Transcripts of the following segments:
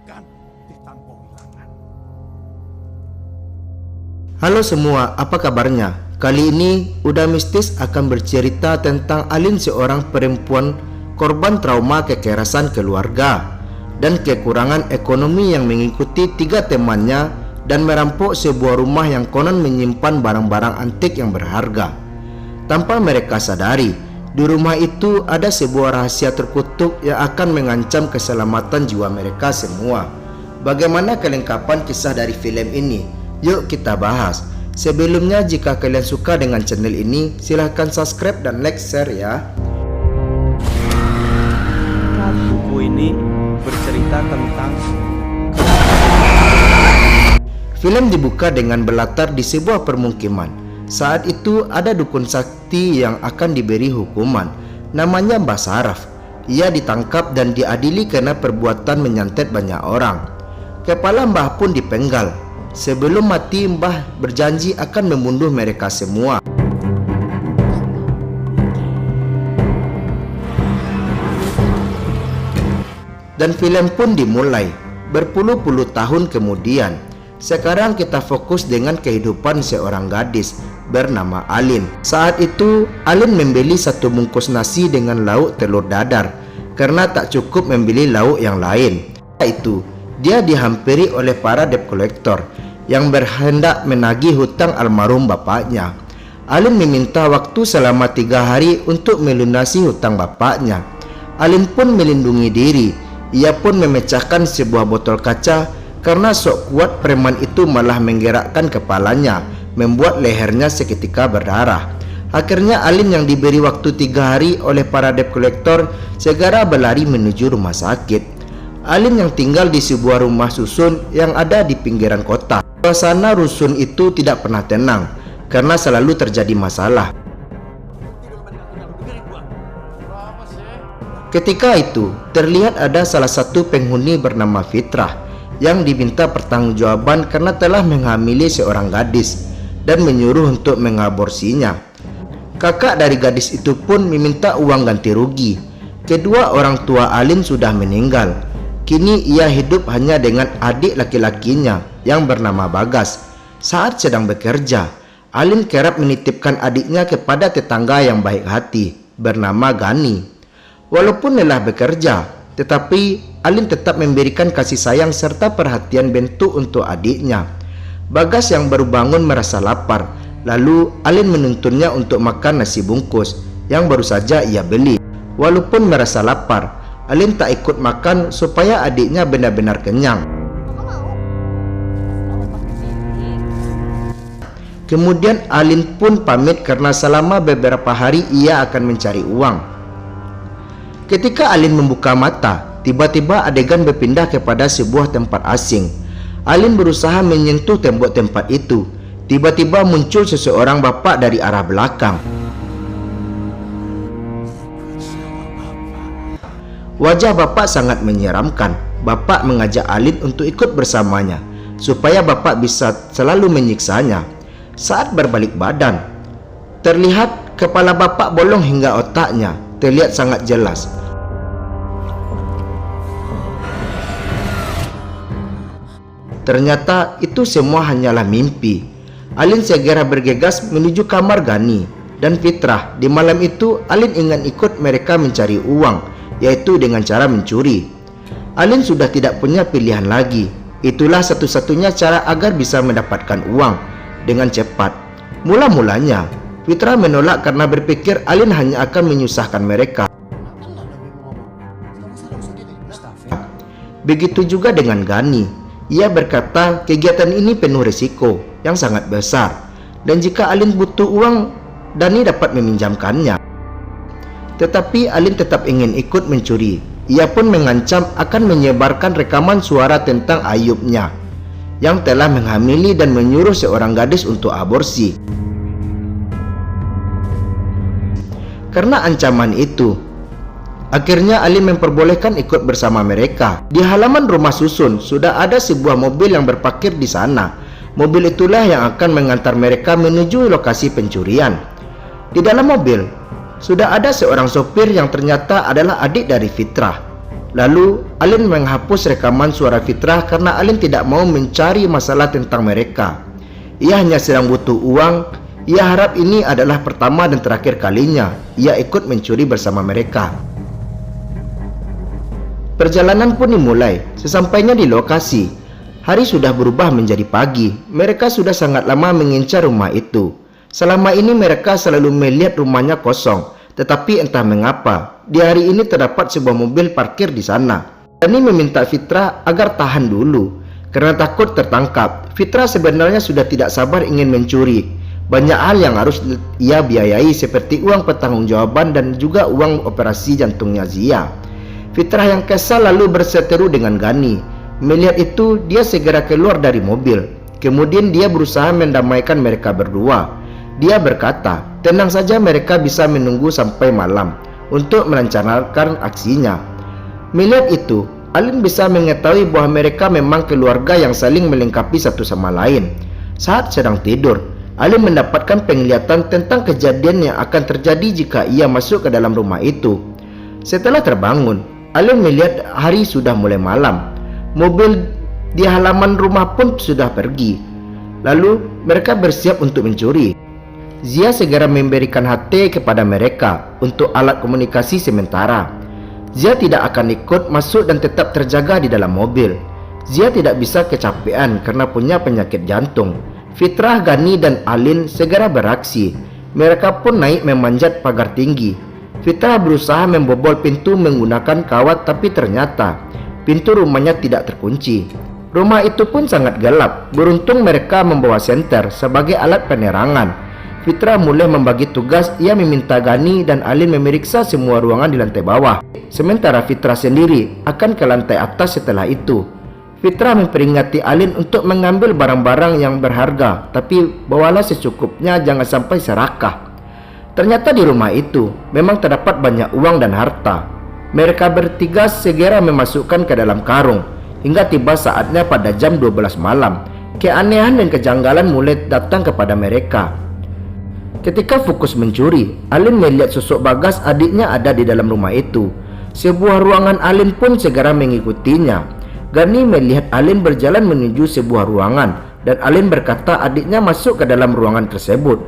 bahkan ditangkap hilangan. Halo semua, apa kabarnya? Kali ini Udah Mistis akan bercerita tentang Alin, seorang perempuan korban trauma kekerasan keluarga dan kekurangan ekonomi yang mengikuti 3 temannya dan merampok sebuah rumah yang konon menyimpan barang-barang antik yang berharga. Tanpa mereka sadari, di rumah itu ada sebuah rahasia terkutuk yang akan mengancam keselamatan jiwa mereka semua. Bagaimana kelengkapan kisah dari film ini? Yuk kita bahas. Sebelumnya, jika kalian suka dengan channel ini, silahkan subscribe dan like, share ya. Buku ini bercerita tentang Film dibuka dengan berlatar di sebuah permukiman. Saat itu ada dukun sakti yang akan diberi hukuman. Namanya Mbah Saraf. Ia ditangkap dan diadili karena perbuatan menyantet banyak orang. Kepala Mbah pun dipenggal. Sebelum mati, Mbah berjanji akan membunuh mereka semua. Dan film pun dimulai. Berpuluh-puluh tahun kemudian, sekarang kita fokus dengan kehidupan seorang gadis bernama Alin. Saat itu Alin membeli 1 bungkus nasi dengan lauk telur dadar karena tak cukup membeli lauk yang lain. Setelah itu dia dihampiri oleh para debt collector yang berhendak menagih hutang almarhum bapaknya. Alin meminta waktu selama 3 hari untuk melunasi hutang bapaknya. Alin pun melindungi diri. Ia pun memecahkan sebuah botol kaca karena sok kuat preman itu malah menggerakkan kepalanya, membuat lehernya seketika berdarah. Akhirnya Alin yang diberi waktu 3 hari oleh para debt collector segera berlari menuju rumah sakit. Alin yang tinggal di sebuah rumah susun yang ada di pinggiran kota. Suasana rusun itu tidak pernah tenang karena selalu terjadi masalah. Ketika itu terlihat ada salah satu penghuni bernama Fitrah yang diminta pertanggungjawaban karena telah menghamili seorang gadis dan menyuruh untuk mengaborsinya. Kakak dari gadis itu pun meminta uang ganti rugi. Kedua orang tua Alin sudah meninggal. Kini ia hidup hanya dengan adik laki-lakinya yang bernama Bagas. Saat sedang bekerja, Alin kerap menitipkan adiknya kepada tetangga yang baik hati bernama Gani. Walaupun lelah bekerja, tetapi Alin tetap memberikan kasih sayang serta perhatian bentuk untuk adiknya. Bagas yang baru bangun merasa lapar, lalu Alin menuntunnya untuk makan nasi bungkus yang baru saja ia beli. Walaupun merasa lapar, Alin tak ikut makan supaya adiknya benar-benar kenyang. Kemudian Alin pun pamit karena selama beberapa hari ia akan mencari uang. Ketika Alin membuka mata, tiba-tiba adegan berpindah kepada sebuah tempat asing. Alin berusaha menyentuh tembok tempat itu. Tiba-tiba muncul seseorang bapak dari arah belakang. Wajah bapak sangat menyeramkan. Bapak mengajak Alin untuk ikut bersamanya supaya bapak bisa selalu menyiksanya. Saat berbalik badan, terlihat kepala bapak bolong hingga otaknya terlihat sangat jelas. Ternyata itu semua hanyalah mimpi. Alin segera bergegas menuju kamar Gani dan Fitrah. Di malam itu Alin ingin ikut mereka mencari uang, yaitu dengan cara mencuri. Alin sudah tidak punya pilihan lagi. Itulah satu-satunya cara agar bisa mendapatkan uang dengan cepat. Mula-mulanya Fitrah menolak karena berpikir Alin hanya akan menyusahkan mereka. Begitu juga dengan Gani. Ia berkata kegiatan ini penuh risiko yang sangat besar, dan jika Alin butuh uang, Dani dapat meminjamkannya. Tetapi Alin tetap ingin ikut mencuri. Ia pun mengancam akan menyebarkan rekaman suara tentang ayubnya yang telah menghamili dan menyuruh seorang gadis untuk aborsi. Karena ancaman itu, akhirnya Alin memperbolehkan ikut bersama mereka. Di halaman rumah susun sudah ada sebuah mobil yang berparkir di sana. Mobil itulah yang akan mengantar mereka menuju lokasi pencurian. Di dalam mobil sudah ada seorang sopir yang ternyata adalah adik dari Fitrah. Lalu Alin menghapus rekaman suara Fitrah karena Alin tidak mau mencari masalah tentang mereka. Ia hanya sedang butuh uang. Ia harap ini adalah pertama dan terakhir kalinya ia ikut mencuri bersama mereka. Perjalanan pun dimulai. Sesampainya di lokasi, hari sudah berubah menjadi pagi. Mereka sudah sangat lama mengincar rumah itu. Selama ini mereka selalu melihat rumahnya kosong, tetapi entah mengapa di hari ini terdapat sebuah mobil parkir di sana. Dani meminta Fitrah agar tahan dulu karena takut tertangkap. Fitrah sebenarnya sudah tidak sabar ingin mencuri. Banyak hal yang harus ia biayai seperti uang pertanggungjawaban dan juga uang operasi jantungnya Zia. Fitrah yang kesal lalu berseteru dengan Gani. Melihat itu, dia segera keluar dari mobil. Kemudian dia berusaha mendamaikan mereka berdua. Dia berkata, tenang saja, mereka bisa menunggu sampai malam untuk merencanakan aksinya. Melihat itu, Alin bisa mengetahui bahwa mereka memang keluarga yang saling melengkapi satu sama lain. Saat sedang tidur, Alin mendapatkan penglihatan tentang kejadian yang akan terjadi jika ia masuk ke dalam rumah itu. Setelah terbangun, Alin melihat hari sudah mulai malam. Mobil di halaman rumah pun sudah pergi. Lalu mereka bersiap untuk mencuri. Zia segera memberikan HT kepada mereka untuk alat komunikasi sementara. Zia tidak akan ikut masuk dan tetap terjaga di dalam mobil. Zia tidak bisa kecapean karena punya penyakit jantung. Fitrah, Gani, dan Alin segera beraksi. Mereka pun naik memanjat pagar tinggi. Fitrah berusaha membobol pintu menggunakan kawat, tapi ternyata pintu rumahnya tidak terkunci. Rumah itu pun sangat gelap. Beruntung mereka membawa senter sebagai alat penerangan. Fitrah mulai membagi tugas. Ia meminta Gani dan Alin memeriksa semua ruangan di lantai bawah, sementara Fitrah sendiri akan ke lantai atas setelah itu. Fitrah memperingati Alin untuk mengambil barang-barang yang berharga, tapi bawalah secukupnya, jangan sampai serakah. Ternyata di rumah itu memang terdapat banyak uang dan harta. Mereka bertiga segera memasukkan ke dalam karung. Hingga tiba saatnya pada jam 12 malam, keanehan dan kejanggalan mulai datang kepada mereka. Ketika fokus mencuri, Alin melihat sosok Bagas, adiknya, ada di dalam rumah itu. Sebuah ruangan, Alin pun segera mengikutinya. Gani melihat Alin berjalan menuju sebuah ruangan dan Alin berkata adiknya masuk ke dalam ruangan tersebut.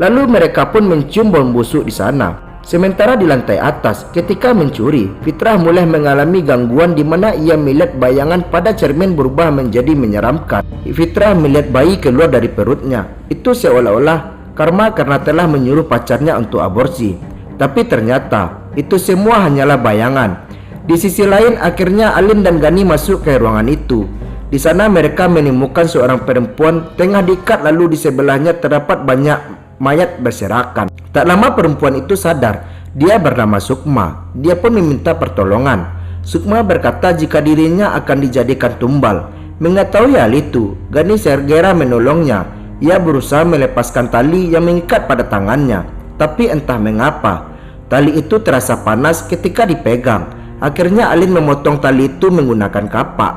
Lalu mereka pun mencium bau busuk di sana. Sementara di lantai atas, ketika mencuri, Fitrah mulai mengalami gangguan di mana ia melihat bayangan pada cermin berubah menjadi menyeramkan. Fitrah melihat bayi keluar dari perutnya. Itu seolah-olah karma karena telah menyuruh pacarnya untuk aborsi. Tapi ternyata itu semua hanyalah bayangan. Di sisi lain, akhirnya Alin dan Gani masuk ke ruangan itu. Di sana mereka menemukan seorang perempuan tengah diikat, lalu di sebelahnya terdapat banyak mayat berserakan. Tak lama perempuan itu sadar. Dia bernama Sukma. Dia pun meminta pertolongan. Sukma berkata jika dirinya akan dijadikan tumbal. Mengetahui hal itu, Gani segera menolongnya. Ia berusaha melepaskan tali yang mengikat pada tangannya, tapi entah mengapa tali itu terasa panas ketika dipegang. Akhirnya Alin memotong tali itu menggunakan kapak.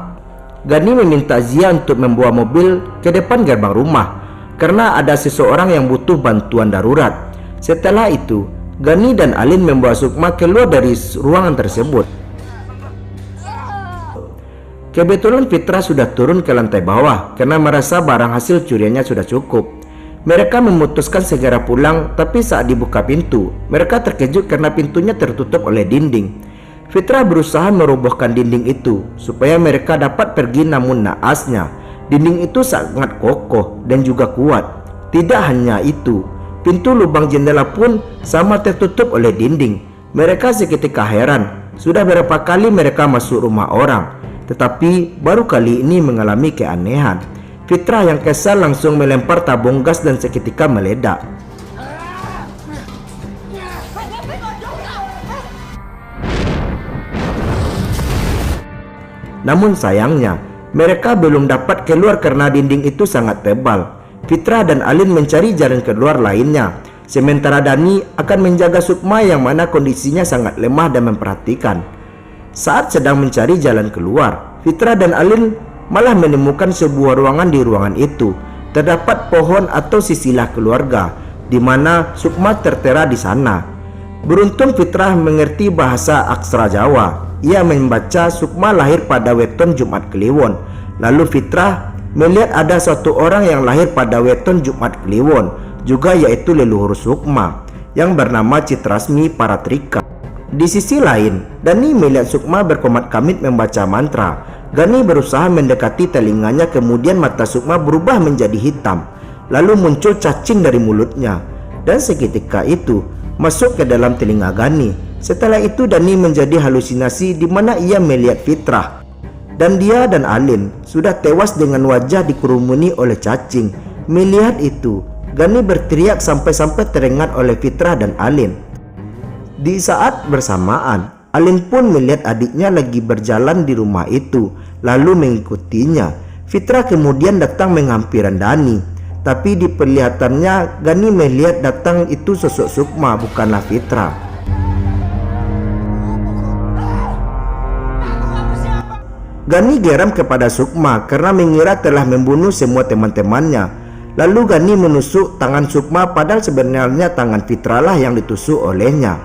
Gani meminta Zia untuk membawa mobil ke depan gerbang rumah karena ada seseorang yang butuh bantuan darurat. Setelah itu, Gani dan Alin membawa Sukma keluar dari ruangan tersebut. Kebetulan Fitrah sudah turun ke lantai bawah karena merasa barang hasil curiannya sudah cukup. Mereka memutuskan segera pulang, tapi saat dibuka pintu, mereka terkejut karena pintunya tertutup oleh dinding. Fitrah berusaha merobohkan dinding itu supaya mereka dapat pergi, namun naasnya dinding itu sangat kokoh dan juga kuat. Tidak hanya itu, pintu lubang jendela pun sama tertutup oleh dinding. Mereka seketika heran. Sudah berapa kali mereka masuk rumah orang, tetapi baru kali ini mengalami keanehan. Fitrah yang kesal langsung melempar tabung gas dan seketika meledak. Namun sayangnya, mereka belum dapat keluar karena dinding itu sangat tebal. Fitrah dan Alin mencari jalan keluar lainnya, sementara Dani akan menjaga Sukma yang mana kondisinya sangat lemah dan memperhatikan. Saat sedang mencari jalan keluar, Fitrah dan Alin malah menemukan sebuah ruangan. Di ruangan itu terdapat pohon atau sisilah keluarga, di mana Sukma tertera di sana. Beruntung Fitrah mengerti bahasa aksara Jawa. ia membaca Sukma lahir pada weton Jumat Kliwon. Lalu Fitrah melihat ada suatu orang yang lahir pada weton Jumat Kliwon juga, yaitu leluhur Sukma yang bernama Citrasmi Paratrika. Di sisi lain, Dani melihat Sukma berkomat-kamit membaca mantra. Gani berusaha mendekati telinganya, kemudian mata Sukma berubah menjadi hitam. Lalu muncul cacing dari mulutnya, dan seketika itu masuk ke dalam telinga Gani. Setelah itu Dani menjadi halusinasi di mana ia melihat Fitrah, dan dia dan Alin sudah tewas dengan wajah dikerumuni oleh cacing. Melihat itu, Gani berteriak sampai-sampai teringat oleh Fitrah dan Alin. Di saat bersamaan, Alin pun melihat adiknya lagi berjalan di rumah itu, lalu mengikutinya. Fitrah kemudian datang menghampiri Dani, tapi di perlihatannya Gani melihat datang itu sosok Sukma, bukanlah Fitrah. Gani geram kepada Sukma karena mengira telah membunuh semua teman-temannya. Lalu Gani menusuk tangan Sukma, padahal sebenarnya tangan Fitrah lah yang ditusuk olehnya.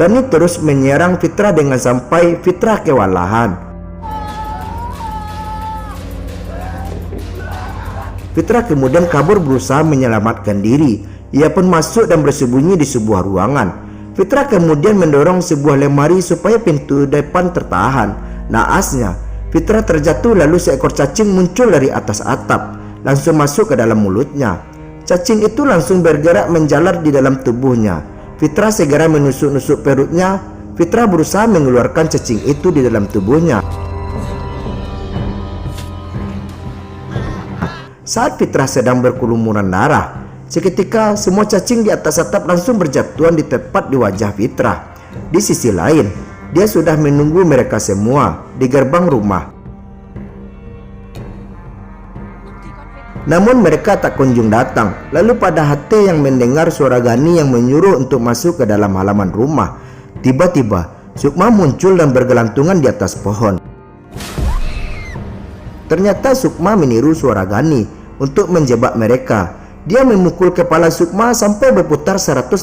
Gani terus menyerang Fitrah dengan sampai Fitrah kewalahan. Fitrah kemudian kabur berusaha menyelamatkan diri. Ia pun masuk dan bersembunyi di sebuah ruangan. Fitrah kemudian mendorong sebuah lemari supaya pintu depan tertahan. Naasnya, Fitrah terjatuh lalu seekor cacing muncul dari atas atap, langsung masuk ke dalam mulutnya. Cacing itu langsung bergerak menjalar di dalam tubuhnya. Fitrah segera menusuk-nusuk perutnya. Fitrah berusaha mengeluarkan cacing itu di dalam tubuhnya. Saat Fitrah sedang berkelumuran darah, seketika semua cacing di atas atap langsung berjatuhan di tepat di wajah Fitrah. Di sisi lain, dia sudah menunggu mereka semua di gerbang rumah. Namun mereka tak kunjung datang. Lalu pada hati yang mendengar suara Gani yang menyuruh untuk masuk ke dalam halaman rumah, tiba-tiba Sukma muncul dan bergelantungan di atas pohon. Ternyata Sukma meniru suara Gani untuk menjebak mereka. Dia memukul kepala Sukma sampai berputar 180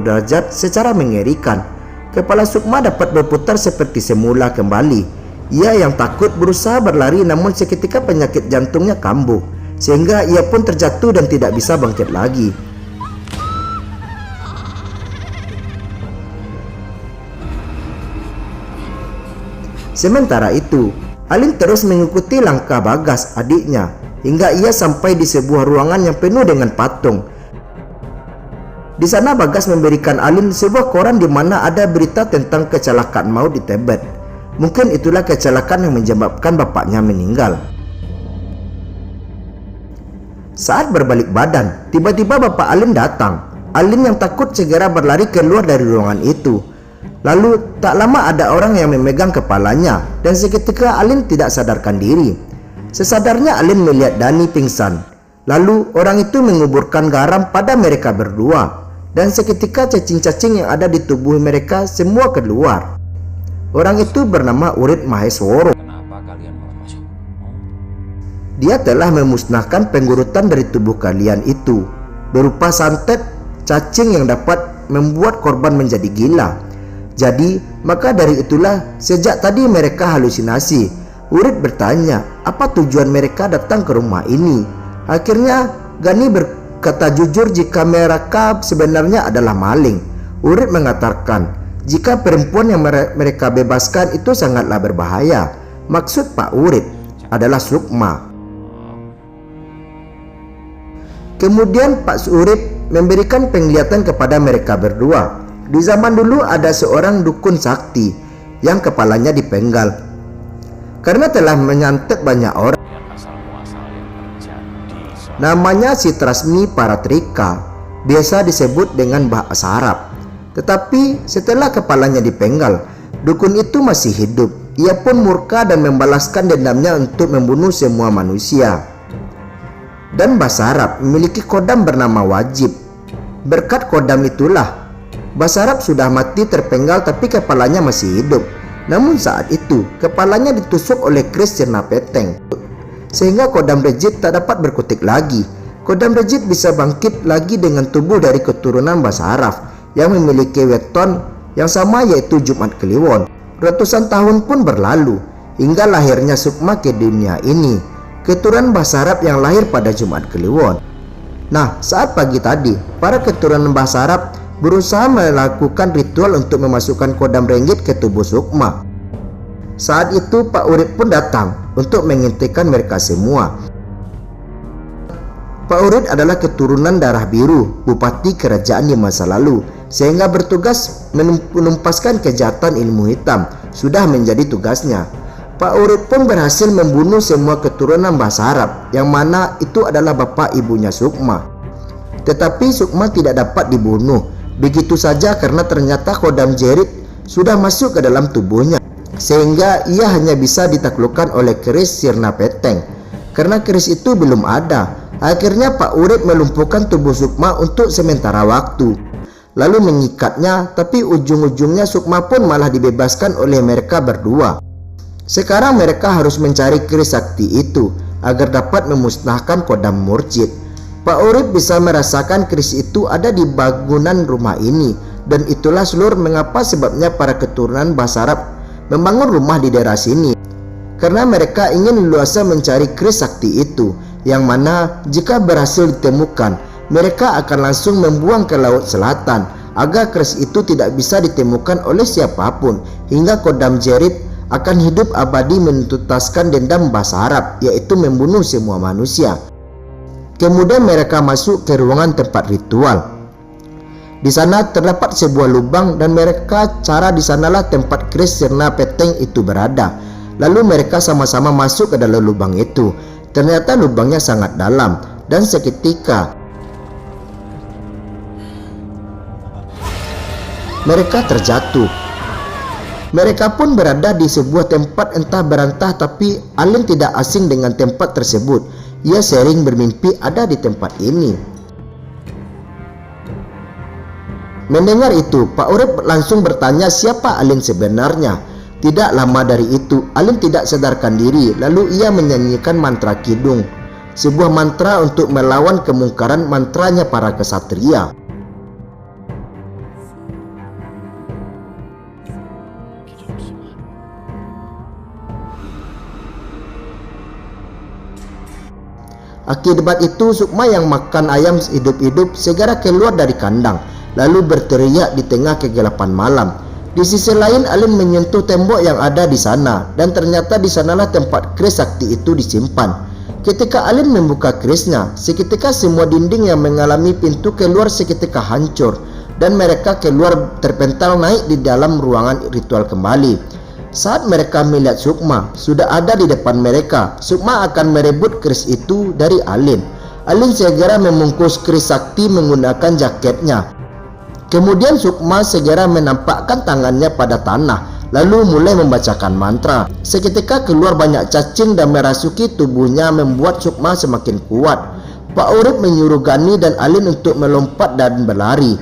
derajat secara mengerikan. Kepala Sukma dapat berputar seperti semula kembali. Ia yang takut berusaha berlari, namun seketika penyakit jantungnya kambuh, sehingga ia pun terjatuh dan tidak bisa bangkit lagi. Sementara itu, Alin terus mengikuti langkah Bagas, adiknya, hingga ia sampai di sebuah ruangan yang penuh dengan patung. Di sana Bagas memberikan Alin sebuah koran di mana ada berita tentang kecelakaan maut di Tibet. Mungkin itulah kecelakaan yang menyebabkan bapaknya meninggal. Saat berbalik badan, tiba-tiba bapak Alin datang. Alin yang takut segera berlari keluar dari ruangan itu. Lalu tak lama ada orang yang memegang kepalanya, dan seketika Alin tidak sadarkan diri. Sesadarnya Alin melihat Dani pingsan. Lalu orang itu menguburkan garam pada mereka berdua, dan seketika cacing-cacing yang ada di tubuh mereka semua keluar. Orang itu bernama Urit Maheswara. Dia telah memusnahkan penggurutan dari tubuh kalian itu, berupa santet cacing yang dapat membuat korban menjadi gila. Jadi, maka dari itulah sejak tadi mereka halusinasi. Urit bertanya, apa tujuan mereka datang ke rumah ini? Akhirnya, Gani berkata jujur jika mereka sebenarnya adalah maling. Urit mengatakan, jika perempuan yang mereka bebaskan itu sangatlah berbahaya. Maksud Pak Urit adalah Sukma. Kemudian Pak Urit memberikan penglihatan kepada mereka berdua. Di zaman dulu ada seorang dukun sakti yang kepalanya dipenggal karena telah menyantet banyak orang. Namanya Citrasmi Paratrika, biasa disebut dengan bahasa Arab. Tetapi setelah kepalanya dipenggal, dukun itu masih hidup. Ia pun murka dan membalaskan dendamnya untuk membunuh semua manusia. Dan bahasa Arab memiliki kodam bernama Wajib. Berkat kodam itulah bahasa Arab sudah mati terpenggal tapi kepalanya masih hidup. Namun saat itu kepalanya ditusuk oleh keris cerna peteng, sehingga kodam Rejit tak dapat berkutik lagi. Kodam Rejit bisa bangkit lagi dengan tubuh dari keturunan bahasa Arab yang memiliki weton yang sama, yaitu Jumat Kliwon. Ratusan tahun pun berlalu hingga lahirnya Sukma ke dunia ini, keturunan bahasa Arab yang lahir pada Jumat Kliwon. Nah, saat pagi tadi, para keturunan bahasa Arab berusaha melakukan ritual untuk memasukkan kodam ringgit ke tubuh Sukma. Saat itu Pak Urip pun datang untuk menghentikan mereka semua. Pak Urip adalah keturunan darah biru, bupati kerajaan di masa lalu, sehingga bertugas menuntaskan kejahatan ilmu hitam sudah menjadi tugasnya. Pak Urip pun berhasil membunuh semua keturunan bahasa Arab, yang mana itu adalah bapak ibunya Sukma. Tetapi Sukma tidak dapat dibunuh begitu saja karena ternyata kodam jerit sudah masuk ke dalam tubuhnya, sehingga ia hanya bisa ditaklukkan oleh keris sirna peteng. Karena keris itu belum ada, akhirnya Pak Urip melumpuhkan tubuh Sukma untuk sementara waktu, lalu mengikatnya, tapi ujung-ujungnya Sukma pun malah dibebaskan oleh mereka berdua. Sekarang mereka harus mencari keris sakti itu agar dapat memusnahkan kodam murjid. Pak Urip bisa merasakan keris itu ada di bangunan rumah ini, dan itulah seluruh mengapa sebabnya para keturunan bahasa Arab membangun rumah di daerah sini, karena mereka ingin leluasa mencari keris sakti itu, yang mana jika berhasil ditemukan, mereka akan langsung membuang ke laut selatan agar keris itu tidak bisa ditemukan oleh siapapun, hingga kodam jerit akan hidup abadi menuntaskan dendam bahasa Arab, yaitu membunuh semua manusia. Kemudian mereka masuk ke ruangan tempat ritual. Di sana terdapat sebuah lubang dan mereka cara di sanalah tempat keris sirna peteng itu berada. Lalu mereka sama-sama masuk ke dalam lubang itu. Ternyata lubangnya sangat dalam dan seketika mereka terjatuh. Mereka pun berada di sebuah tempat entah berantah, tapi Alin tidak asing dengan tempat tersebut. Ia sering bermimpi ada di tempat ini. Mendengar itu, Pak Urip langsung bertanya siapa Alin sebenarnya. Tidak lama dari itu, Alin tidak sadarkan diri, lalu ia menyanyikan mantra kidung, sebuah mantra untuk melawan kemungkaran mantranya para kesatria. Akibat itu Sukma yang makan ayam hidup-hidup segera keluar dari kandang, lalu berteriak di tengah kegelapan malam. Di sisi lain Alin menyentuh tembok yang ada di sana, dan ternyata di sanalah tempat keris sakti itu disimpan. Ketika Alin membuka kerisnya, seketika semua dinding yang mengalami pintu keluar seketika hancur, dan mereka keluar terpental naik di dalam ruangan ritual kembali. Saat mereka melihat Sukma sudah ada di depan mereka, Sukma akan merebut keris itu dari Alin. Alin segera membungkus keris sakti menggunakan jaketnya. Kemudian Sukma segera menampakkan tangannya pada tanah, lalu mulai membacakan mantra. Seketika keluar banyak cacing dan merasuki tubuhnya, membuat Sukma semakin kuat. Pak Urip menyuruh Gani dan Alin untuk melompat dan berlari.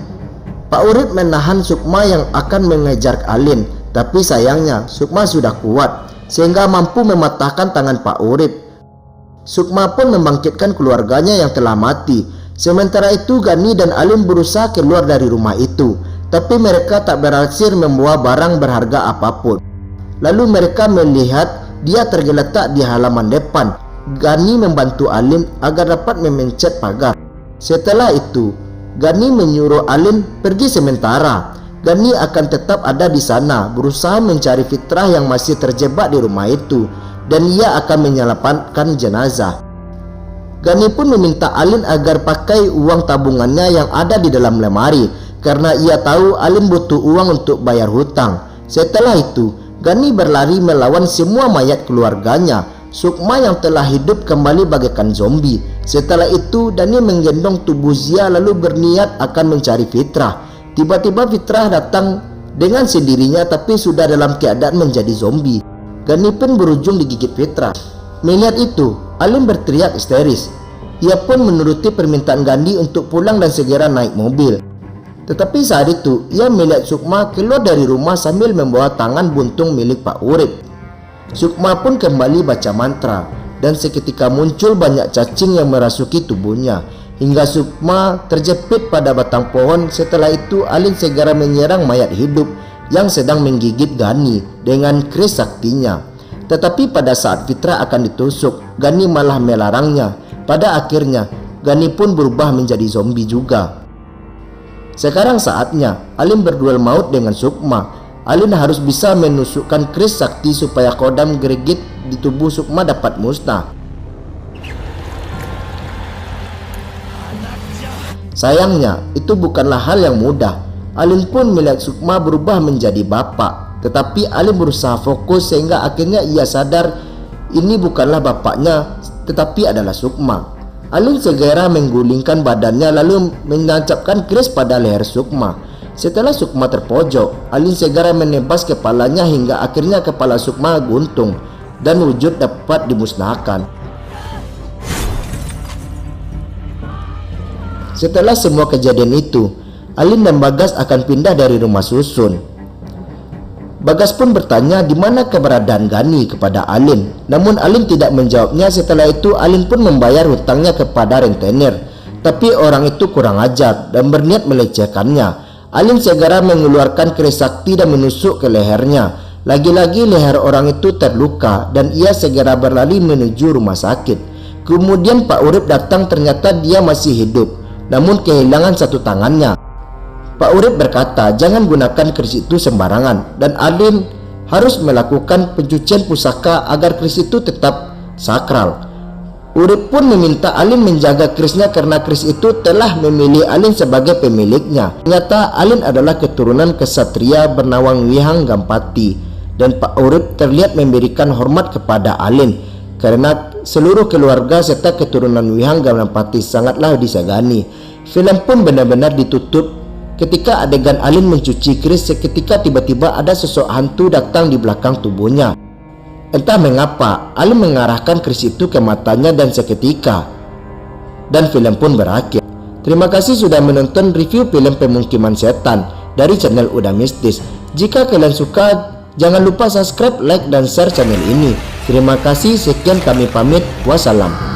Pak Urip menahan Sukma yang akan mengejar Alin, tapi sayangnya Sukma sudah kuat sehingga mampu mematahkan tangan Pak Urip. Sukma pun membangkitkan keluarganya yang telah mati. Sementara itu Gani dan Alin berusaha keluar dari rumah itu, tapi mereka tak berhasil membawa barang berharga apapun. Lalu mereka melihat dia tergeletak di halaman depan. Gani membantu Alin agar dapat memencet pagar. Setelah itu Gani menyuruh Alin pergi sementara. Gani akan tetap ada di sana berusaha mencari Fitrah yang masih terjebak di rumah itu, dan ia akan menyelamatkan jenazah. Gani pun meminta Alin agar pakai uang tabungannya yang ada di dalam lemari, karena ia tahu Alin butuh uang untuk bayar hutang. Setelah itu Gani berlari melawan semua mayat keluarganya. Sukma yang telah hidup kembali bagaikan zombie. Setelah itu Gani menggendong tubuh Zia lalu berniat akan mencari Fitrah. Tiba-tiba Fitrah datang dengan sendirinya, tapi sudah dalam keadaan menjadi zombie. Gani pun berujung digigit Fitrah. Melihat itu, Alin berteriak histeris. Ia pun menuruti permintaan Gani untuk pulang dan segera naik mobil. Tetapi saat itu, ia melihat Sukma keluar dari rumah sambil membawa tangan buntung milik Pak Urip. Sukma pun kembali baca mantra, dan seketika muncul banyak cacing yang merasuki tubuhnya, hingga Sukma terjepit pada batang pohon. Setelah itu Alin segera menyerang mayat hidup. yang sedang menggigit Gani dengan kris saktinya. Tetapi pada saat Fitra akan ditusuk, Gani malah melarangnya. Pada akhirnya, Gani pun berubah menjadi zombie juga. Sekarang saatnya Alin berduel maut dengan Sukma. Alin harus bisa menusukkan kris sakti supaya kodam greget di tubuh Sukma dapat musnah. Sayangnya, itu bukanlah hal yang mudah. Alin pun melihat Sukma berubah menjadi bapak. Tetapi Alin berusaha fokus sehingga akhirnya ia sadar ini bukanlah bapaknya, tetapi adalah Sukma. Alin segera menggulingkan badannya lalu menancapkan kris pada leher Sukma. Setelah Sukma terpojok, Alin segera menebas kepalanya hingga akhirnya kepala Sukma guntung dan wujud dapat dimusnahkan. Setelah semua kejadian itu, Alin dan Bagas akan pindah dari rumah susun. Bagas pun bertanya di mana keberadaan Gani kepada Alin. Namun Alin tidak menjawabnya. Setelah itu Alin pun membayar hutangnya kepada rentenir. Tapi orang itu kurang ajar dan berniat melecehkannya. Alin segera mengeluarkan kris sakti dan menusuk ke lehernya. Lagi-lagi leher orang itu terluka dan ia segera berlari menuju rumah sakit. Kemudian Pak Urip datang, ternyata dia masih hidup, namun kehilangan satu tangannya. Pak Urip berkata jangan gunakan kris itu sembarangan dan Alin harus melakukan pencucian pusaka agar kris itu tetap sakral. Urip pun meminta Alin menjaga krisnya karena kris itu telah memilih Alin sebagai pemiliknya. Ternyata Alin adalah keturunan kesatria bernawang Wihang Gampati dan Pak Urip terlihat memberikan hormat kepada Alin karena seluruh keluarga serta keturunan Wihang Gampati sangatlah disegani. Film pun benar-benar ditutup ketika adegan Alin mencuci kris. Seketika tiba-tiba ada sosok hantu datang di belakang tubuhnya. Entah mengapa Alin mengarahkan kris itu ke matanya dan seketika dan film pun berakhir. Terima kasih sudah menonton review film Pemukiman Setan dari channel Udah Mistis. Jika kalian suka, jangan lupa subscribe, like, dan share channel ini. Terima kasih, sekian kami pamit. Wassalam.